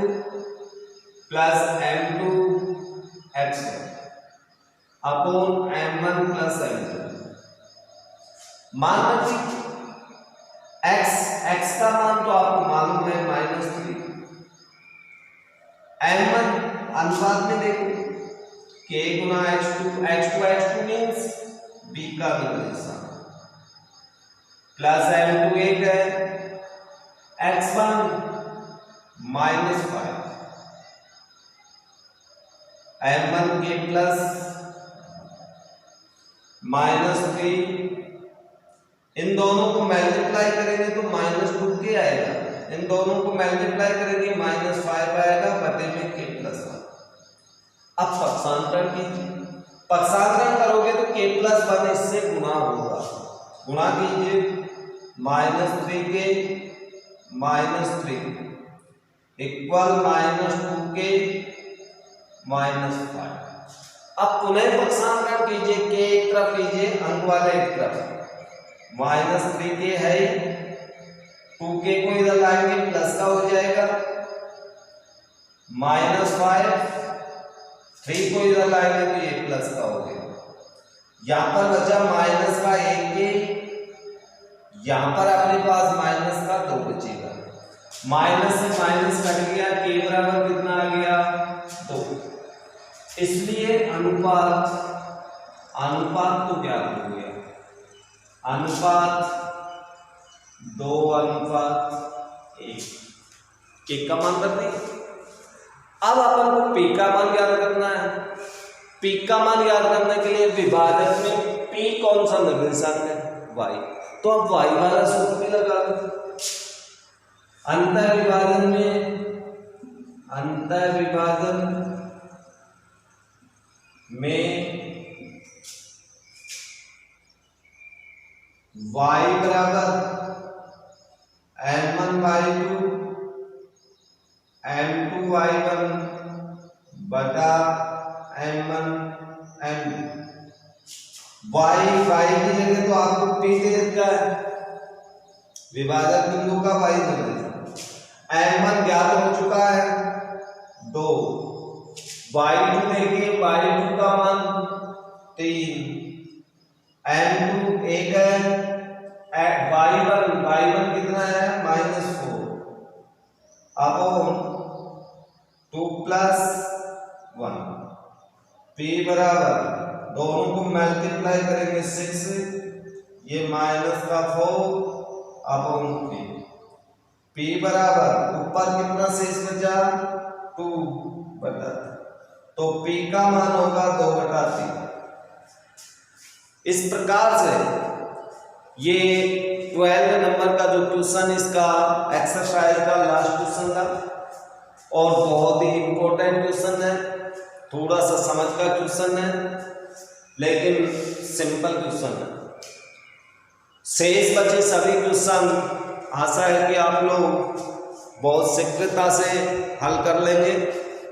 S1: plus m2x1 upon m1 plus m2। मान लीजिए x का मान तो आपको मालूम है -3। m1 अनुपात में देखो k गुना h2 मीन्स b का निर्देशांक प्लस m2 एक है x1 -5 m1 के प्लस -3 इन दोनों को मल्टीप्लाई करेंगे तो -2 के आएगा, इन दोनों को मल्टीप्लाई करेंगे -5 आएगा बटे में k प्लस 1। अब पक्षांतरण कीजिए, पक्षांतरण करोगे तो k प्लस 1 इससे गुणा होगा, गुणा कीजिए -3k -3 इक्वल -2k -5। अब पुनः पक्षांतरण कीजिए, k एक तरफ लीजिए, अंक वाले एक तरफ, -3k है, 2k को इधर लाएंगे प्लस का हो जाएगा, -5 3 को इधर लाएंगे तो ये प्लस का हो गया। यहां पर बचा माइनस का 1k, यहां पर अपने पास माइनस का 2 बचेगा, माइनस से माइनस कट गया, k बराबर कितना आ गया 2। इसलिए अनुपात तो क्या हो गया, अनुपात 2:1। k का मान कर दिए। अब अपन को p का मान याद करना है। p का मान याद करने के लिए विभाजक में p कौन सा निर्देशांक है, y, तो अब y वाला सूत्र भी लगा दो। अंतर विभाजन में y बराबर m1/2 m2y1 बटा m1 m2। y की जगह तो आपको p दे रखा है, विभाजक बिंदु का y दे रखा है, m1 ज्ञात हो चुका है 2, y2 देखिए, y2 का मान 3, m2 1 है, y1 कितना है -4। अब 2 + 1 p बराबर, दोनों को मल्टीप्लाई करेंगे 6, ये -4 अब 3, p बराबर ऊपर कितना शेष बचा 2 बटा, तो p का मान होगा 2/3। इस प्रकार से ये 12 नंबर का जो क्वेश्चन, इसका एक्सरसाइज का लास्ट क्वेश्चन था और बहुत ही इंपॉर्टेंट क्वेश्चन है, थोड़ा सा समझ का क्वेश्चन है लेकिन सिंपल क्वेश्चन है। शेष बचे सभी क्वेश्चन आशा है कि आप लोग बहुत शीघ्रता से हल कर लेंगे।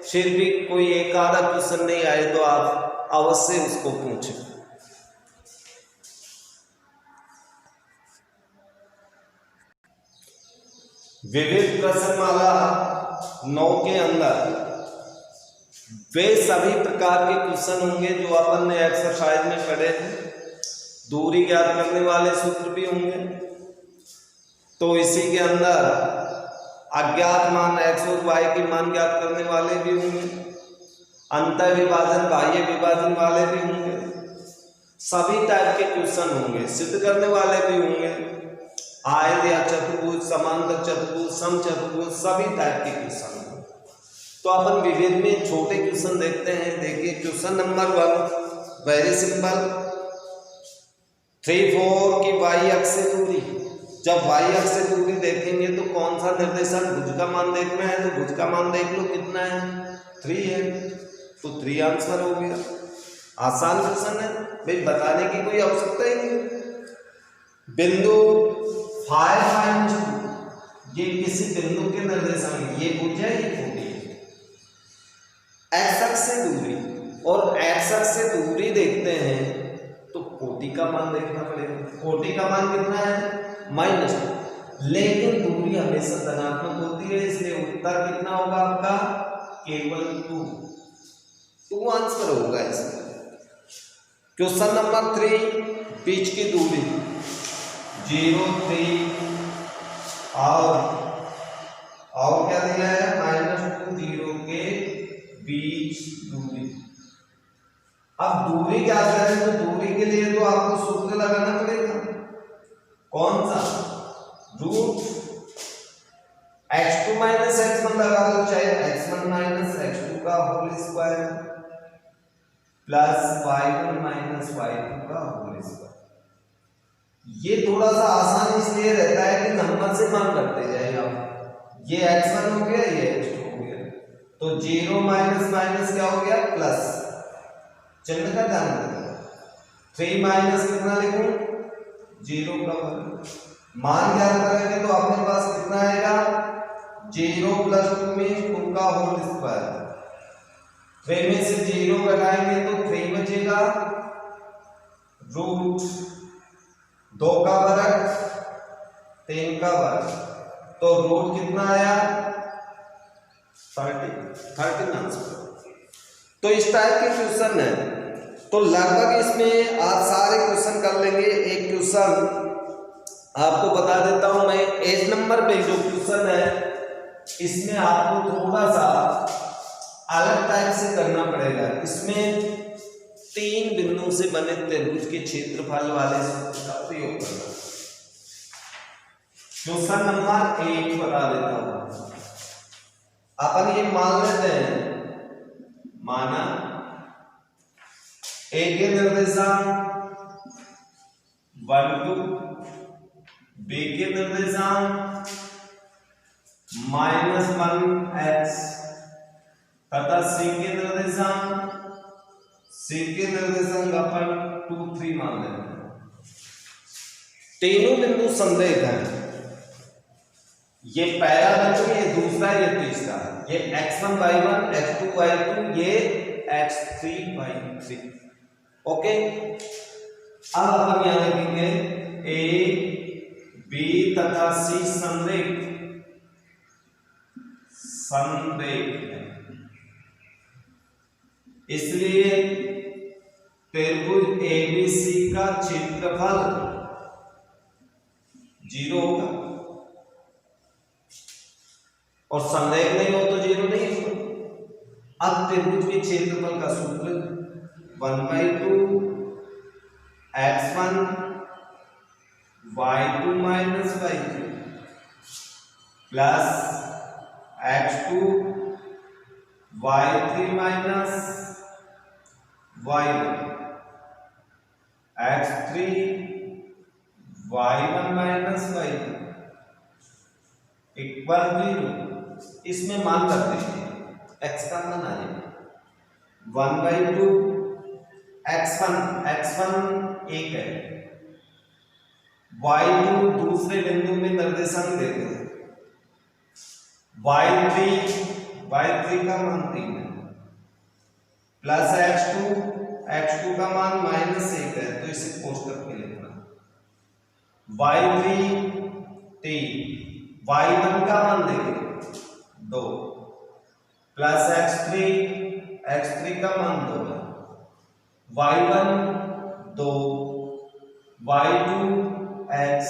S1: फिर भी कोई एक आधा क्वेश्चन नहीं आए तो आप अवश्य उसको पूछें। विविध प्रश्नमाला 9 के अंदर वे सभी प्रकार के क्वेश्चन होंगे जो अपन ने एक्सरसाइज में पढ़े थे। दूरी ज्ञात करने वाले सूत्र भी होंगे, तो इसी के अंदर अज्ञात मान x और y के मान ज्ञात करने वाले भी होंगे, अंतर विभाजन बाह्य विभाजन वाले भी होंगे, सभी टाइप के क्वेश्चन होंगे, सिद्ध करने वाले भी होंगे, आयत या चतुर्भुज, समांतर चतुर्भुज, समचतुर्भुज, सभी टाइप के क्वेश्चन होंगे। तो अपन विविध में छोटे क्वेश्चन देखते हैं। देखिए क्वेश्चन नंबर 1 वेरी सिंपल, 3-4 की y अक्ष से दूरी। जब y अक्ष से दूरी देखेंगे तो कौन सा निर्देशांक भुज का मान देखना है, तो भुज का मान देख लो कितना है 3 है, तो 3 आंसर हो गया। आसान क्वेश्चन है भाई, बताने की कोई आवश्यकता ही नहीं। बिंदु 5-2 ये किसी बिंदु के निर्देशांक, ये भुज है, ये कोटि है। x अक्ष से दूरी और x अक्ष से दूरी देखते हैं तो कोटि का मान देखना पड़ेगा। कोटि का मान कितना है -2, लेकिन दूरी हमेशा धनात्मक होती है, इसलिए उत्तर कितना होगा आपका केवल 2 आंसर होगा इसका। क्वेश्चन नंबर 3 बीच की दूरी। 0 3 और क्या दिया है -2 0 के बीच दूरी। अब दूरी क्या करें तो दूरी के लिए तो आपको सूत्र लगाना पड़ेगा। कौन सा? रूट x2 माइनस x1 लगा दो, चाहे x1 माइनस x2 का whole square plus y1 minus y2 का होल स्क्वायर। ये थोड़ा सा आसान इसलिए रहता है कि नंबर से मान रखते जाए आप। ये x1 हो गया, ये x2 हो गया, तो 0 माइनस माइनस क्या हो गया प्लस, चिन्ह का ध्यान रखना। 3 माइनस कितना लिखूं 0 का वर्ग। मान ज्ञात करेंगे तो अपने पास कितना आएगा 0 प्लस 2 में 2 का होल स्क्वायर। 3 में से 0 घटाएंगे तो 3 बचेगा, रूट 2 का वर्ग 3 का वर्ग, तो रूट कितना आया 13 आंसर। तो इस टाइप के क्वेश्चन है, तो लगभग इसमें आप सारे क्वेश्चन कर लेंगे। एक क्वेश्चन आपको बता देता हूं मैं, एज नंबर पे जो क्वेश्चन है इसमें आपको थोड़ा सा अलग टाइप से करना पड़ेगा। इसमें 3 बिंदुओं से बने त्रिभुज के क्षेत्रफल वाले सूत्र का प्रयोग करना। क्वेश्चन नंबर 1 बता देता हूं। अपन ये मान लेते हैं, माना ए के निर्देशांक 1 2, बी के निर्देशांक -1x तथा सी के निर्देशांक अपन 2 3 मान लेते हैं। तीनों बिंदु संरेख हैं। ये पहला बिंदु, ये दूसरा, ये तीसरा, ये x1 y1 x2 y2, ये x3 y3। ओके, अब अपन यहां लिखेंगे ए बी तथा सी संरेख है, इसलिए त्रिभुज एबीसी का क्षेत्रफल 0 होगा, और संरेख नहीं हो तो 0 नहीं होगा। अब त्रिभुज के क्षेत्रफल का सूत्र 1/2 x1 y2 minus y3 plus x2 y3 minus y1 x3 y1 minus y2 equal 0। इसमें मान करते हैं x का मान आ जाएगा 1/2 x1 एक है, y2 दूसरे बिंदु में निर्देशांक देते हैं, y3 का मान 3 है, प्लस x2 का मान -1 है, तो इसे कोष्टक में लिखना। y3 3, y1 का मान देंगे 2, प्लस x3 का मान 2 है, y1 2 y2 x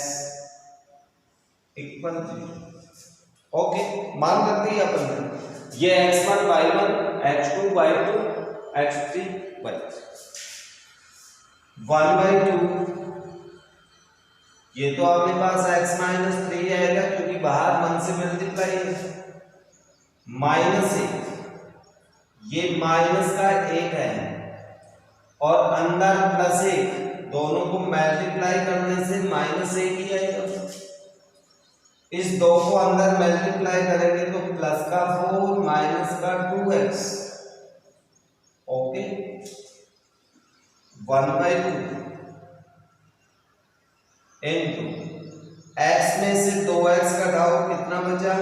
S1: equal 0। Okay, मान करते हैं अपन ये x1 y1 x2 y2 x3 y3 1/2, ये तो आपके पास x-3 आएगा क्योंकि बाहर 1 से मल्टीप्लाई है, -1, ये माइनस का 1 है और अंदर +1, दोनों को मल्टीप्लाई करने से -1 ही आएगा। इस 2 को अंदर मल्टीप्लाई करेंगे तो प्लस का 4 माइनस का 2x। ओके, 1/2 इनटू x में से 2x घटाओ, कितना बचा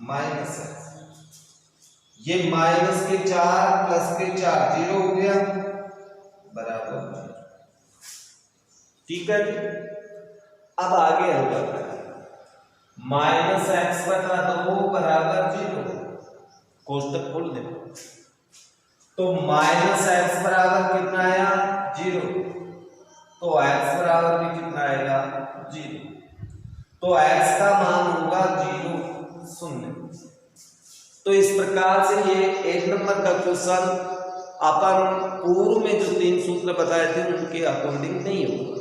S1: -x। ये -4 प्लस के 4 0 हो गया बराबर, ठीक है। अब आगे हम करते हैं -x/2 बराबर 0, कोष्टक खोल दे, तो -x बराबर कितना आया 0, तो x बराबर भी कितना आएगा 0। तो x का मान होगा 0 0। तो इस प्रकार से ये 1 नंबर का क्वेश्चन अपन पूर्व में जो 3 सूत्र बताए थे उनके अकॉर्डिंग नहीं होगा।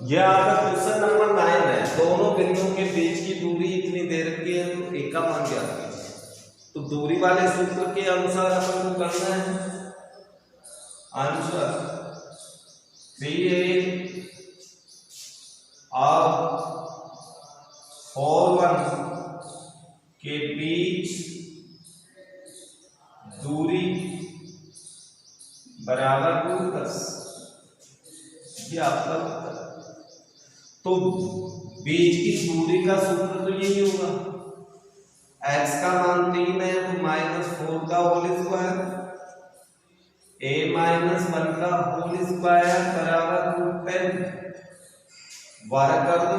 S1: यह आपका क्वेश्चन नंबर 9 है। दोनों बिंदुओं के बीच की दूरी इतनी देर की है तो एक का मान ज्ञात कीजिए। तो दूरी वाले सूत्र के अनुसार अपन को करना है आंसर 3a और 4 के बीच दूरी बराबर 2+। ये आपका उत्तर। तो बीच की दूरी का सूत्र तो यही होगा, x का मान 3 है तो -4 का होल स्क्वायर a - 1 का होल स्क्वायर बराबर 10। वर्ग कर दो,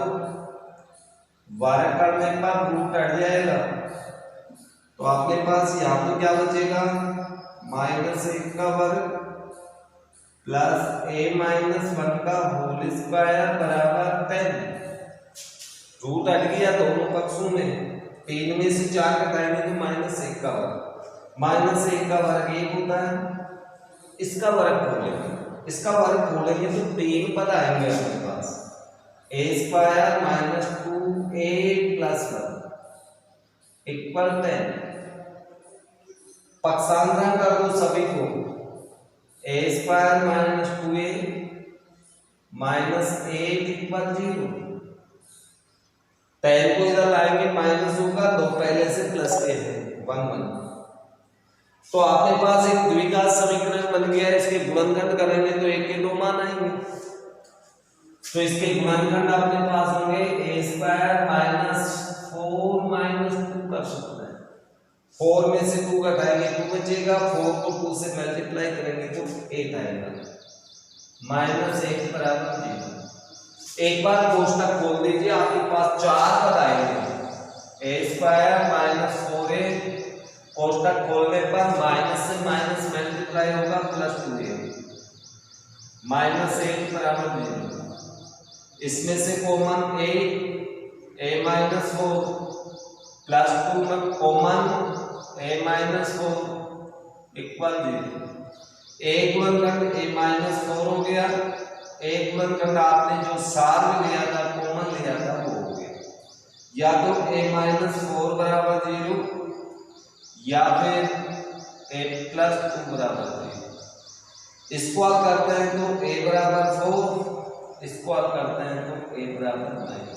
S1: वर्ग करने पर रूट हट जाएगा तो आपके पास यहाँ पे क्या बचेगा -1 का वर्ग प्लस a - 1 का होल स्क्वायर बराबर 10। रूट हट गया दोनों पक्षों में, 3 में से 4 घटाएंगे तो -1 का वर्ग, -1 का वर्ग 1 होता है। इसका वर्ग खोलेंगे, इसका वर्ग खोलेंगे तो 3 पद आएंगे अपने पास, a² - 2a + 1 = 10। पक्षांतरण कर दो सभी को, a² - 2a - 8 = 0। 10 को इधर लाएंगे माइनस होगा, दो पहले से प्लस के है 1 1। तो आपके पास एक द्विघात समीकरण बन गया है। इसके गुणनखंड करेंगे तो 1 के 2 मान आएंगे। तो इसके गुणनखंड अपने पास होंगे a² - 4 - 2 कर सकते हैं। 4 में से 2 घटाएंगे 2 बचेगा, 4 को 2 से मल्टीप्लाई करेंगे तो 8 आएगा, -1 बराबर 0। एक बार कोष्टक खोल दीजिए, आपके पास 4 पद आएंगे, a² - 4a, कोष्टक खोलने पर माइनस से माइनस मल्टीप्लाई होगा +2a, -1 बराबर 0। इसमें से कॉमन a - 4 +2 में कॉमन a - 4 = 0। एक गुणनखंड a - 4 हो गया, एक गुणनखंड आपने जो सार में लिया था कॉमन लिया था वो हो गया, या तो a - 4 बराबर 0 या फिर a + 2 बराबर 0। स्क्वायर करते हैं तो a बराबर 4, स्क्वायर करते हैं तो a बराबर 9।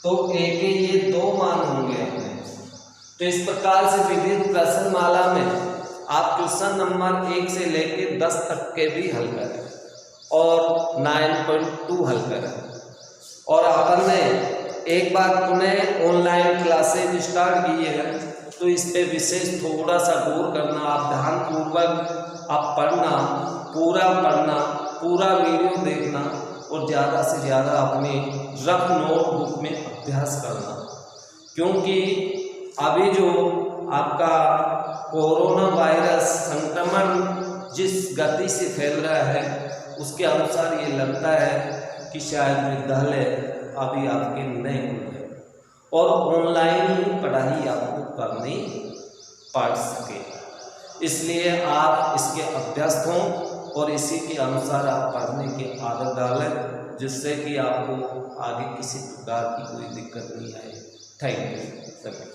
S1: तो a के ये 2 मान होंगे अपने। तो इस प्रकार से विभिन्न प्रश्नमाला में आप क्वेश्चन नंबर 1 से लेके 10 तक के भी हल करें और 9.2 हल करें। और अपन ने एक बार पुनः ऑनलाइन क्लासेज स्टार्ट की है, तो इस पे विशेष थोड़ा सा गौर करना, आप ध्यानपूर्वक आप पढ़ना, पूरा वीडियो देखना और ज़्यादा से ज़्यादा अपने रफ नोटबुक में अभ्यास करना। क्योंकि अभी जो आपका कोरोना वायरस संक्रमण जिस गति से फैल रहा है उसके अनुसार ये लगता है कि शायद विद्यालय अभी आपके नहीं खुल रहे और ऑनलाइन ही पढ़ाई आपको करनी पड़ सके। इसलिए आप इसके अभ्यस्त हों और इसी के अनुसार आप पढ़ने की आदत डालें, जिससे कि आपको आगे किसी प्रकार की कोई दिक्कत नहीं आए। थैंक यू सभी।